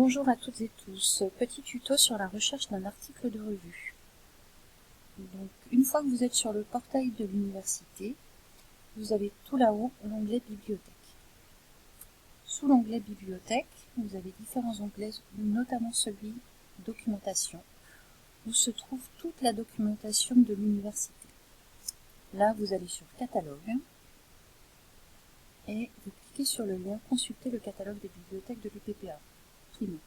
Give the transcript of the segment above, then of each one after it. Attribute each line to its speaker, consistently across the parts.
Speaker 1: Bonjour à toutes et tous, petit tuto sur la recherche d'un article de revue. Donc, une fois que vous êtes sur le portail de l'université, vous avez tout là-haut l'onglet Bibliothèque. Sous l'onglet Bibliothèque, vous avez différents onglets, notamment celui Documentation, où se trouve toute la documentation de l'université. Là, vous allez sur Catalogue et vous cliquez sur le lien Consulter le catalogue des bibliothèques de l'UPPA, Primo.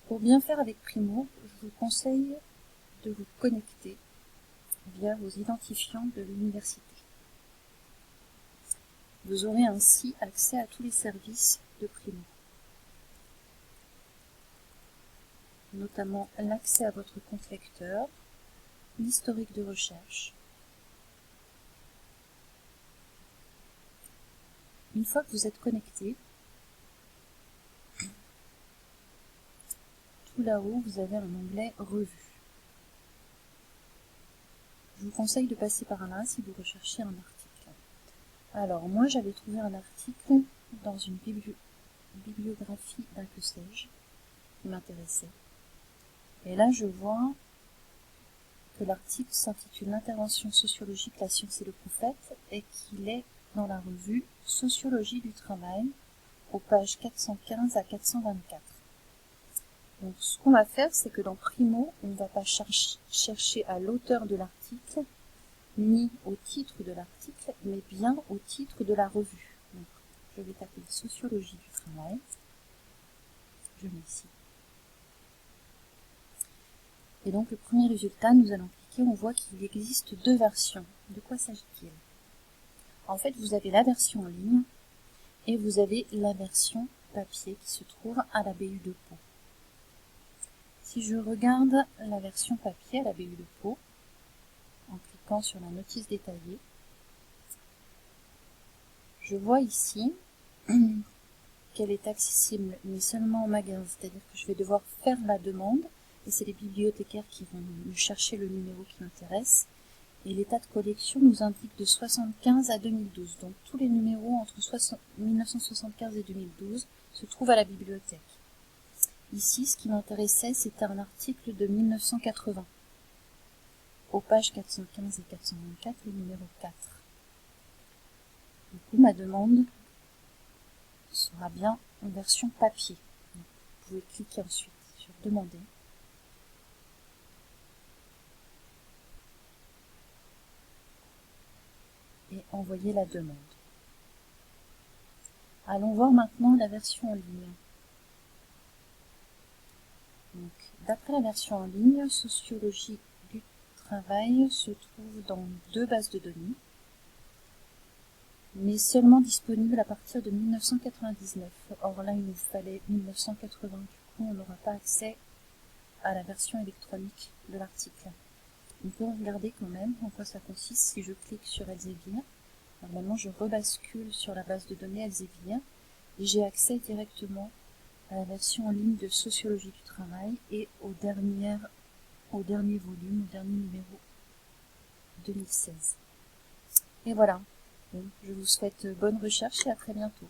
Speaker 1: Pour bien faire avec Primo, je vous conseille de vous connecter via vos identifiants de l'université. Vous aurez ainsi accès à tous les services de Primo, notamment l'accès à votre compte lecteur, l'historique de recherche. Une fois que vous êtes connecté, tout là-haut, vous avez un onglet Revue. Je vous conseille de passer par là si vous recherchez un article. Alors, moi, j'avais trouvé un article dans une bibliographie d'un que sais-je qui m'intéressait. Et là, je vois que l'article s'intitule L'intervention sociologique, la science et le prophète et qu'il est dans la revue Sociologie du travail aux pages 415 à 424. Donc, ce qu'on va faire, c'est que dans Primo, on ne va pas chercher à l'auteur de l'article, ni au titre de l'article, mais bien au titre de la revue. Donc, je vais taper Sociologie du travail. Je mets ici. Et donc, le premier résultat, nous allons cliquer, on voit qu'il existe deux versions. De quoi s'agit-il? En fait, vous avez la version en ligne et vous avez la version papier qui se trouve à la BU de Pau. Si je regarde la version papier à la BU de Pau, en cliquant sur la notice détaillée, je vois ici qu'elle est accessible, mais seulement en magasin, c'est-à-dire que je vais devoir faire la demande, et c'est les bibliothécaires qui vont me chercher le numéro qui m'intéresse, et l'état de collection nous indique de 1975 à 2012, donc tous les numéros entre 1975 et 2012 se trouvent à la bibliothèque. Ici, ce qui m'intéressait, c'était un article de 1980, aux pages 415 et 424, le numéro 4. Du coup, ma demande sera bien en version papier. Donc, vous pouvez cliquer ensuite sur Demander. Et envoyer la demande. Allons voir maintenant la version en ligne. Donc, d'après la version en ligne, Sociologie du travail se trouve dans deux bases de données, mais seulement disponible à partir de 1999. Or là, il nous fallait 1980, du coup, on n'aura pas accès à la version électronique de l'article. On peut regarder quand même en quoi ça consiste si je clique sur Elsevier. Normalement, je rebascule sur la base de données Elsevier et j'ai accès directement à la version en ligne de Sociologie du travail et au dernier volume, au dernier numéro 2016. Et voilà, je vous souhaite bonne recherche et à très bientôt.